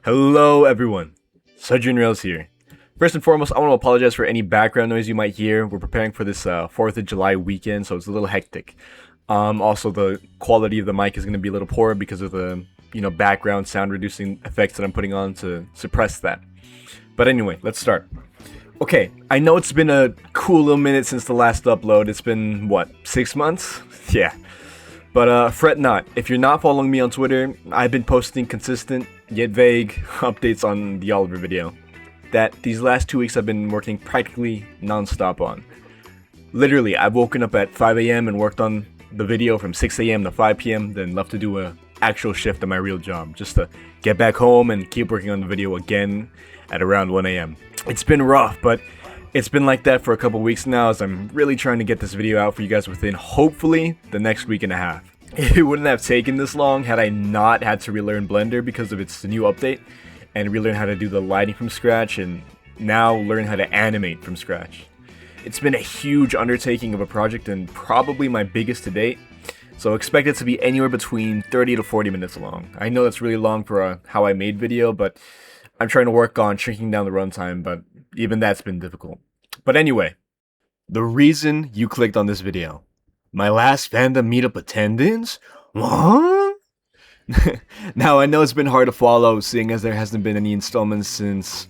Hello everyone, SudrianRails here. First and foremost, I want to apologize for any background noise you might hear. We're preparing for this 4th of July weekend, so it's a little hectic. Also, the quality of the mic is going to be a little poor because of the background sound reducing effects that I'm putting on to suppress that. But anyway, let's start. Okay, I know it's been a cool little minute since the last upload. It's been, what, 6 months? Yeah. But fret not. If you're not following me on Twitter, I've been posting consistent, yet vague, updates on the Oliver video that these last 2 weeks I've been working practically non-stop on. Literally, I've woken up at 5 a.m. and worked on the video from 6 a.m. to 5 p.m. Then left to do a actual shift at my real job, just to get back home and keep working on the video again at around 1 a.m. It's been rough, but it's been like that for a couple weeks now, as I'm really trying to get this video out for you guys within, hopefully, the next week and a half. It wouldn't have taken this long had I not had to relearn Blender because of its new update, and relearn how to do the lighting from scratch, and now learn how to animate from scratch. It's been a huge undertaking of a project and probably my biggest to date, so expect it to be anywhere between 30 to 40 minutes long. I know that's really long for a how I made video, but I'm trying to work on shrinking down the runtime, but even that's been difficult. But anyway, the reason you clicked on this video. My last Fandom Meetup attendance? What? Now, I know it's been hard to follow, seeing as there hasn't been any installments since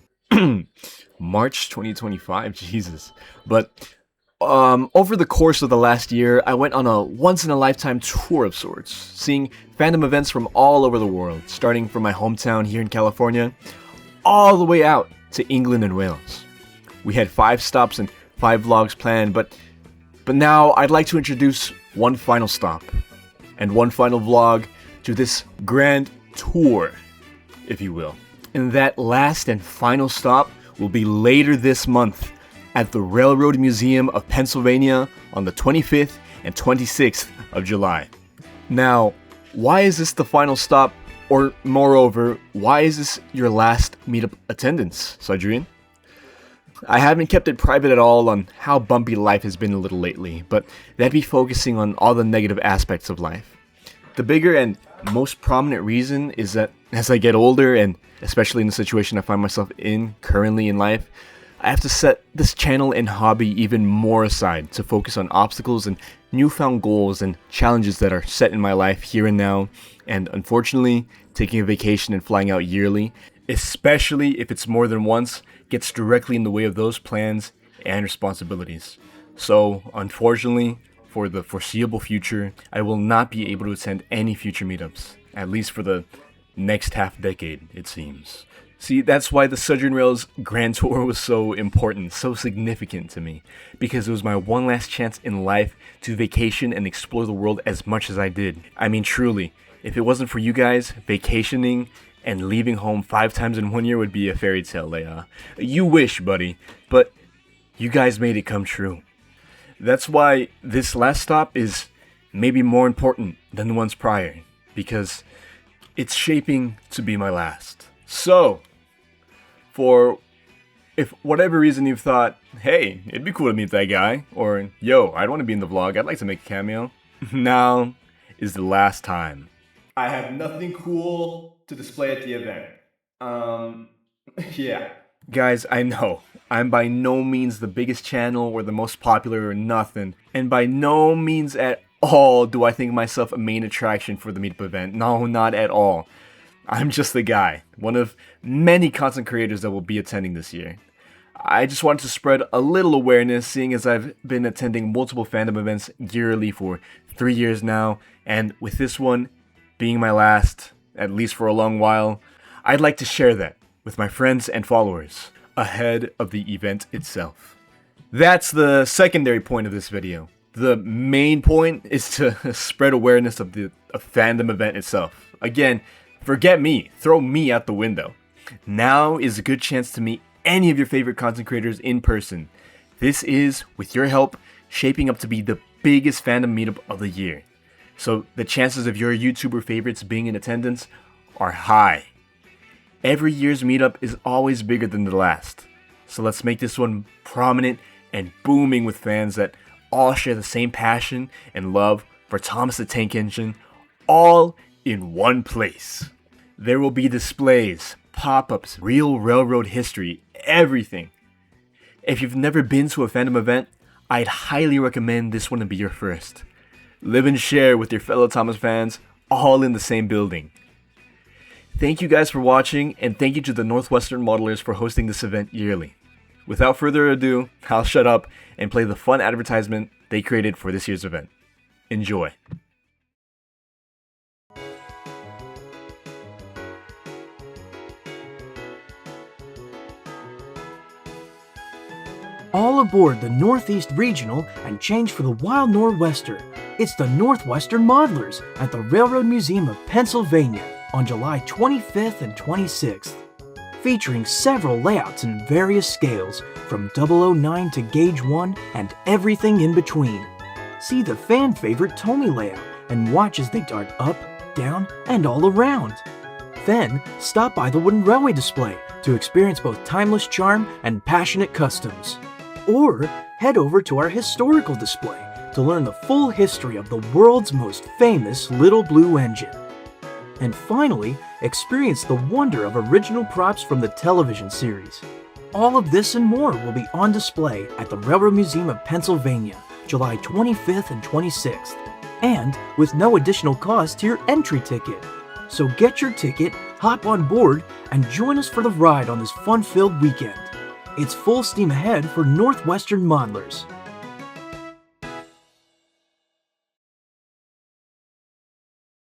March 2025, Jesus. But over the course of the last year, I went on a once-in-a-lifetime tour of sorts, seeing fandom events from all over the world, starting from my hometown here in California, all the way out to England and Wales. We had 5 stops and 5 vlogs planned, but now I'd like to introduce one final stop and one final vlog to this grand tour, if you will. And that last and final stop will be later this month at the Railroad Museum of Pennsylvania on the 25th and 26th of July. Now, why is this the final stop? Or moreover, why is this your last meetup attendance, Sudrian? I haven't kept it private at all on how bumpy life has been a little lately, but that'd be focusing on all the negative aspects of life. The bigger and most prominent reason is that as I get older, and especially in the situation I find myself in currently in life, I have to set this channel and hobby even more aside to focus on obstacles and newfound goals and challenges that are set in my life here and now, and unfortunately, taking a vacation and flying out yearly, especially if it's more than once, gets directly in the way of those plans and responsibilities. So, unfortunately, for the foreseeable future, I will not be able to attend any future meetups, at least for the next half decade, it seems. See, that's why the SudrianRails Grand Tour was so important, so significant to me, because it was my one last chance in life to vacation and explore the world as much as I did. I mean, truly, if it wasn't for you guys, vacationing and leaving home 5 times in 1 year would be a fairy tale. You wish, buddy, but you guys made it come true. That's why this last stop is maybe more important than the ones prior, because it's shaping to be my last. So, for if whatever reason you've thought, hey, it'd be cool to meet that guy, or yo, I'd want to be in the vlog, I'd like to make a cameo, now is the last time. I have nothing cool to display at the event. Yeah. Guys, I know, I'm by no means the biggest channel or the most popular or nothing, and by no means at all do I think myself a main attraction for the meetup event. No, not at all. I'm just the guy, one of many content creators that will be attending this year. I just wanted to spread a little awareness, seeing as I've been attending multiple fandom events yearly for 3 years now, and with this one being my last, at least for a long while, I'd like to share that with my friends and followers ahead of the event itself. That's the secondary point of this video. The main point is to spread awareness of the fandom event itself. Again, forget me, throw me out the window. Now is a good chance to meet any of your favorite content creators in person. This is, with your help, shaping up to be the biggest fandom meetup of the year. So the chances of your YouTuber favorites being in attendance are high. Every year's meetup is always bigger than the last. So let's make this one prominent and booming with fans that all share the same passion and love for Thomas the Tank Engine, all in one place. There will be displays, pop-ups, real railroad history, everything. If you've never been to a Fandom event, I'd highly recommend this one to be your first. Live and share with your fellow Thomas fans, all in the same building. Thank you guys for watching, and thank you to the Northwestern Modelers for hosting this event yearly. Without further ado, I'll shut up and play the fun advertisement they created for this year's event. Enjoy. All aboard the Northeast Regional and change for the Wild Nor'Wester. It's the Northwestern Modelers at the Railroad Museum of Pennsylvania on July 25th and 26th. Featuring several layouts in various scales, from 009 to Gauge 1 and everything in between. See the fan favorite Tomy layout and watch as they dart up, down, and all around. Then, stop by the wooden railway display to experience both timeless charm and passionate customs. Or head over to our historical display to learn the full history of the world's most famous Little Blue engine. And finally, experience the wonder of original props from the television series. All of this and more will be on display at the Railroad Museum of Pennsylvania, July 25th and 26th, and with no additional cost to your entry ticket. So get your ticket, hop on board, and join us for the ride on this fun-filled weekend. It's full steam ahead for Northwestern Modelers.